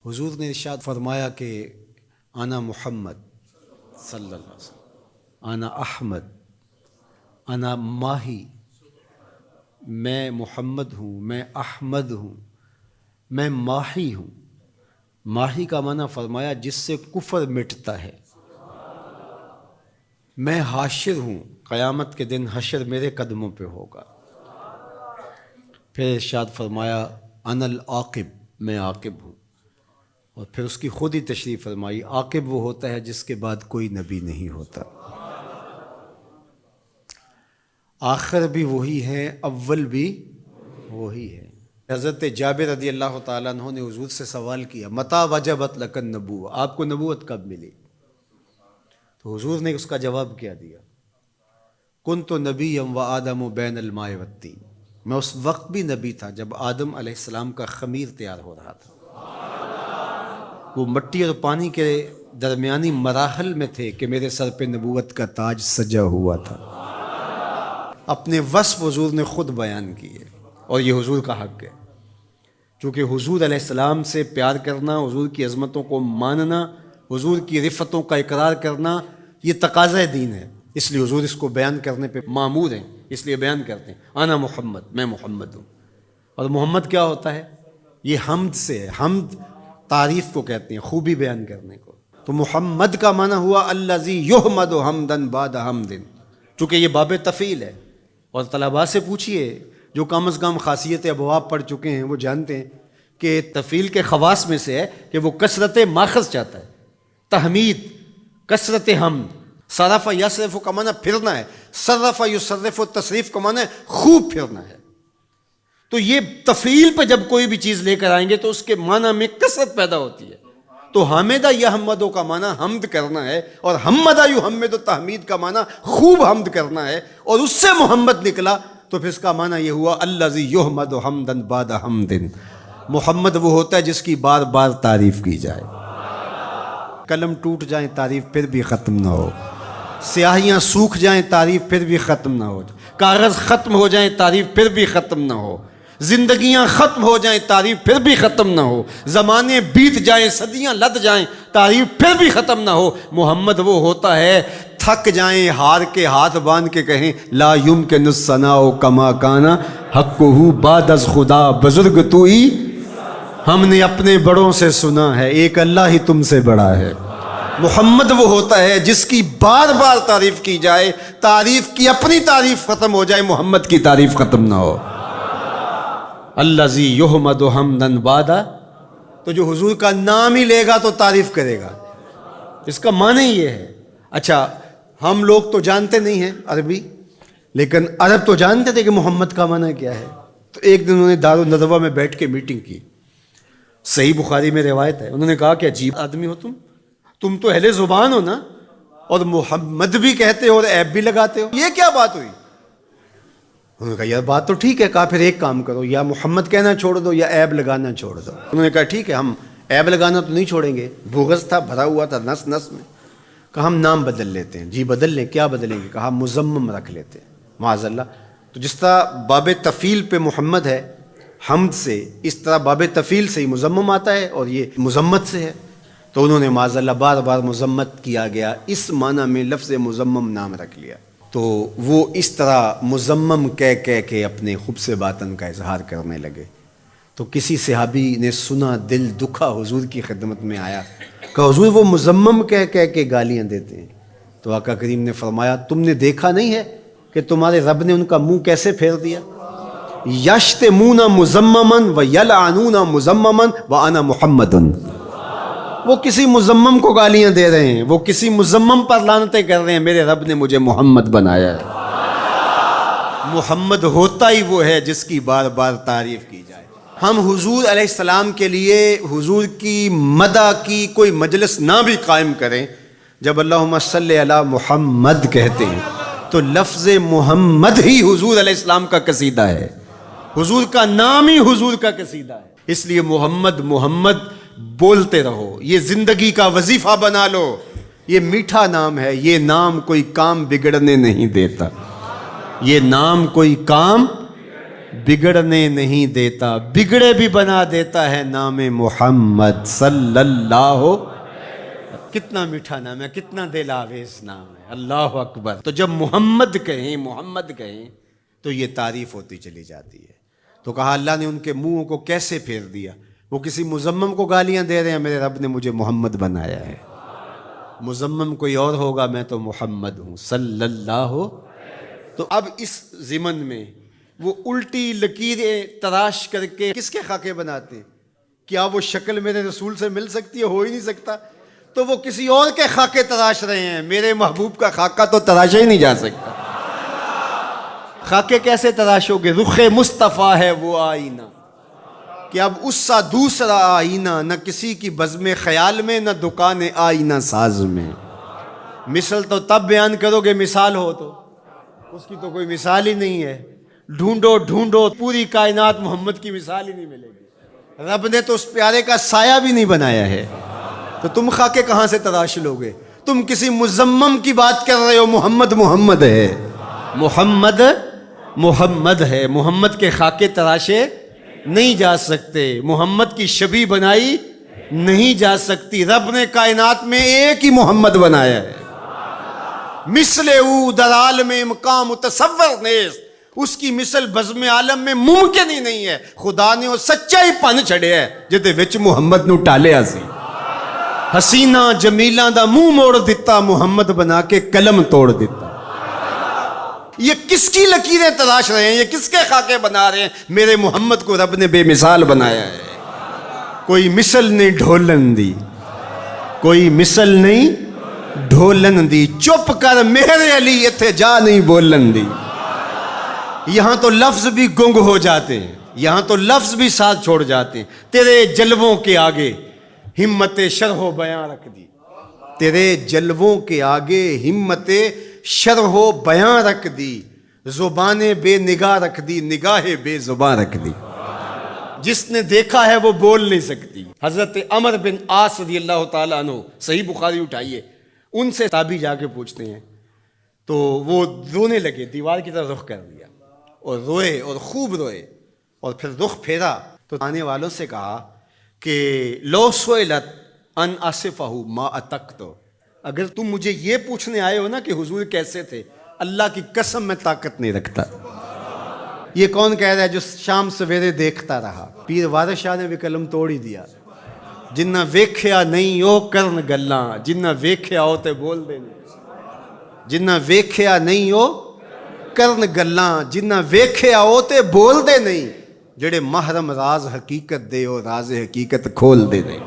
حضور نے ارشاد فرمایا کہ انا محمد صلی اللہ علیہ وسلم، انا احمد، انا ماہی، میں محمد ہوں، میں احمد ہوں، میں ماہی ہوں۔ ماہی کا معنی فرمایا جس سے کفر مٹتا ہے۔ میں حاشر ہوں، قیامت کے دن حشر میرے قدموں پہ ہوگا۔ پھر ارشاد فرمایا انا العاقب، میں عاقب ہوں، اور پھر اس کی خود ہی تشریح فرمائی عاقب وہ ہوتا ہے جس کے بعد کوئی نبی نہیں ہوتا۔ آخر بھی وہی ہے، اول بھی وہی ہے۔ حضرت جابر رضی اللہ تعالیٰ عنہ نے حضور سے سوال کیا متی وجبت لک النبوۃ، آپ کو نبوت کب ملی؟ تو حضور نے اس کا جواب کیا دیا، کنت نبیا وآدم بین الماء والطین، میں اس وقت بھی نبی تھا جب آدم علیہ السلام کا خمیر تیار ہو رہا تھا۔ وہ مٹی اور پانی کے درمیانی مراحل میں تھے کہ میرے سر پہ نبوت کا تاج سجا ہوا تھا۔ اپنے وصف حضور نے خود بیان کیے، اور یہ حضور کا حق ہے، چونکہ حضور علیہ السلام سے پیار کرنا، حضور کی عظمتوں کو ماننا، حضور کی رفتوں کا اقرار کرنا، یہ تقاضۂ دین ہے۔ اس لیے حضور اس کو بیان کرنے پہ مامور ہیں، اس لیے بیان کرتے ہیں انا محمد، میں محمد ہوں۔ اور محمد کیا ہوتا ہے؟ یہ حمد سے ہے، حمد تعریف کو کہتے ہیں، خوبی بیان کرنے کو۔ تو محمد کا معنی ہوا الذی یحمد حمدا بعد حمد، چونکہ یہ باب تفعیل ہے۔ اور طلباء سے پوچھئے جو کم از کم خاصیت ابواب پڑھ چکے ہیں، وہ جانتے ہیں کہ تفعیل کے خواص میں سے ہے کہ وہ کثرت ماخذ چاہتا ہے، تحمید، کثرت حمد۔ صرف یصرف کا معنی پھرنا ہے، صرف یصرف تصریف کا معنی خوب پھرنا ہے۔ تو یہ تفعیل پہ جب کوئی بھی چیز لے کر آئیں گے تو اس کے معنی میں کثرت پیدا ہوتی ہے۔ تو حامدہ یحمدو کا معنی حمد کرنا ہے، اور حمدہ یحمد تحمید کا معنی خوب حمد کرنا ہے، اور اس سے محمد نکلا تو پھر اس کا معنی یہ ہوا الذی یحمد حمدا بعد حمد۔ محمد وہ ہوتا ہے جس کی بار بار تعریف کی جائے۔ قلم ٹوٹ جائیں تعریف پھر بھی ختم نہ ہو، سیاہیاں سوکھ جائیں تعریف پھر بھی ختم نہ ہو، کاغذ ختم ہو جائیں تعریف پھر بھی ختم نہ ہو، زندگیاں ختم ہو جائیں تعریف پھر بھی ختم نہ ہو، زمانے بیت جائیں، صدیاں لد جائیں تعریف پھر بھی ختم نہ ہو۔ محمد وہ ہوتا ہے تھک جائیں ہار کے ہاتھ باندھ کے کہیں لا یمکن الثناء کما کان حقہ بعد از خدا بزرگ توئی، ہم نے اپنے بڑوں سے سنا ہے ایک اللہ ہی تم سے بڑا ہے۔ محمد وہ ہوتا ہے جس کی بار بار تعریف کی جائے، تعریف کی اپنی تعریف ختم ہو جائے، محمد کی تعریف ختم نہ ہو۔ الذی یحمد حمدا بعد، تو جو حضور کا نام ہی لے گا تو تعریف کرے گا، اس کا معنی یہ ہے۔ اچھا ہم لوگ تو جانتے نہیں ہیں عربی، لیکن عرب تو جانتے تھے کہ محمد کا معنی کیا ہے۔ تو ایک دن انہوں نے دارالندوہ میں بیٹھ کے میٹنگ کی، صحیح بخاری میں روایت ہے، انہوں نے کہا کہ عجیب آدمی ہو تم تو اہل زبان ہو نا، اور محمد بھی کہتے ہو اور عیب بھی لگاتے ہو، یہ کیا بات ہوئی؟ انہوں نے کہا یار بات تو ٹھیک ہے، کہا پھر ایک کام کرو، یا محمد کہنا چھوڑ دو یا عیب لگانا چھوڑ دو۔ انہوں نے کہا ٹھیک ہے، ہم عیب لگانا تو نہیں چھوڑیں گے، بغض تھا، بھرا ہوا تھا نس نس میں۔ کہا ہم نام بدل لیتے ہیں۔ جی بدل لیں، کیا بدلیں گے؟ کہا مزمم رکھ لیتے ہیں، معاذ اللہ۔ تو جس طرح باب تفعیل پہ محمد ہے حمد سے، اس طرح باب تفعیل سے ہی مزمم آتا ہے، اور یہ مذمت سے ہے۔ تو انہوں نے معاذ اللہ بار بار مذمت کیا گیا، اس معنی میں لفظ مزمم نام رکھ لیا۔ تو وہ اس طرح مزمم کہہ کے اپنے خبث باطن کا اظہار کرنے لگے۔ تو کسی صحابی نے سنا، دل دکھا، حضور کی خدمت میں آیا، کہ حضور وہ مزمم کہہ کے گالیاں دیتے ہیں۔ تو آقا کریم نے فرمایا تم نے دیکھا نہیں ہے کہ تمہارے رب نے ان کا منہ کیسے پھیر دیا؟ یشتمون مزمما ویلعنون مزمما وانا محمد۔ وہ کسی مزمم کو گالیاں دے رہے ہیں، وہ کسی مزمم پر لعنتیں کر رہے ہیں، میرے رب نے مجھے محمد بنایا ہے۔ محمد ہوتا ہی وہ ہے جس کی بار بار تعریف کی جائے۔ ہم حضور علیہ السلام کے لیے حضور کی مدح کی کوئی مجلس نہ بھی قائم کریں، جب اللہم صلی علی محمد کہتے ہیں تو لفظ محمد ہی حضور علیہ السلام کا قصیدہ ہے، حضور کا نام ہی حضور کا قصیدہ ہے۔ اس لیے محمد محمد بولتے رہو، یہ زندگی کا وظیفہ بنا لو۔ یہ میٹھا نام ہے، یہ نام کوئی کام بگڑنے نہیں دیتا، یہ نام کوئی کام بگڑنے نہیں دیتا، بگڑے بھی بنا دیتا ہے نام محمد صلی اللہ. کتنا میٹھا نام ہے، کتنا دل آویز نام ہے، اللہ اکبر. تو جب محمد کہیں تو یہ تعریف ہوتی چلی جاتی ہے. تو کہا اللہ نے ان کے منہوں کو کیسے پھیر دیا. وہ کسی مزمم کو گالیاں دے رہے ہیں، میرے رب نے مجھے محمد بنایا ہے. مزمم کوئی اور ہوگا، میں تو محمد ہوں صلی اللہ. تو اب اس ضمن میں وہ الٹی لکیریں تراش کر کے کس کے خاکے بناتے ہیں؟ کیا وہ شکل میرے رسول سے مل سکتی ہے؟ ہو ہی نہیں سکتا. تو وہ کسی اور کے خاکے تراش رہے ہیں، میرے محبوب کا خاکہ تو تراشا ہی نہیں جا سکتا. خاکے کیسے تراشو گے؟ رخ مصطفیٰ ہے وہ آئینہ کہ اب اس سا دوسرا آئینہ، نہ کسی کی بزم خیال میں، نہ دکان آئینہ ساز میں. مثل تو تب بیان کرو گے مثال ہو تو، اس کی تو کوئی مثال ہی نہیں ہے. ڈھونڈو پوری کائنات، محمد کی مثال ہی نہیں ملے گی. رب نے تو اس پیارے کا سایہ بھی نہیں بنایا ہے. تو تم خاکے کہاں سے تراش لو گے؟ تم کسی مزمم کی بات کر رہے ہو. محمد ہے، محمد ہے. محمد کے خاکے تراشے نہیں جا سکتے، محمد کی شبیہ بنائی نہیں جا سکتی. رب نے کائنات میں ایک ہی محمد بنایا ہے. مثل او در عالم مقام متصور نیست، اس کی مثل بزم عالم میں ممکن ہی نہیں ہے. خدا نے وہ سچا ہی پن چھڑیا ہے جہدے وچ محمد نو ٹالیا سی. حسینہ جمیلاں دا منہ موڑ دیتا، محمد بنا کے قلم توڑ دیتا. یہ کس کی لکیریں تراش رہے ہیں؟ یہ کس کے خاکے بنا رہے ہیں؟ میرے محمد کو رب نے بے مثال بنایا ہے. کوئی مثل نہیں ڈھولن دی، کوئی مثل نہیں ڈھولن دی. چپ کر میرے علی اتھے جا نہیں بولن دی. یہاں تو لفظ بھی گنگ ہو جاتے ہیں، یہاں تو لفظ بھی ساتھ چھوڑ جاتے ہیں. تیرے جلووں کے آگے ہمت شرح و بیان رکھ دی. تیرے جلووں کے آگے ہمت شرح و بیان رکھ دی. زبان بے نگاہ رکھ دی، نگاہ بے زبان رکھ دی. جس نے دیکھا ہے وہ بول نہیں سکتی. حضرت عمر بن عاص رضی اللہ تعالیٰ عنہ، صحیح بخاری اٹھائیے، ان سے تابعی جا کے پوچھتے ہیں تو وہ رونے لگے، دیوار کی طرف رخ کر دیا اور روئے اور خوب روئے. اور پھر رخ پھیرا تو آنے والوں سے کہا کہ لو سئلت ان اصفہ ما اتقت، اگر تم مجھے یہ پوچھنے آئے ہو نا کہ حضور کیسے تھے، اللہ کی قسم میں طاقت نہیں رکھتا. یہ کون کہہ رہا ہے جو شام سویرے دیکھتا رہا؟ پیر وارث شاہ نے بھی قلم توڑ ہی دیا. جنہ ویکھیا نہیں او کرن گلاں، جنہ ویکھیا ہو تے بول دے نہیں. جنہ ویکھیا نہیں او کرن گلاں، جنہ ویکھیا ہو تے بول دے نہیں. جڑے محرم راز حقیقت دے او راز حقیقت کھول دے نہیں.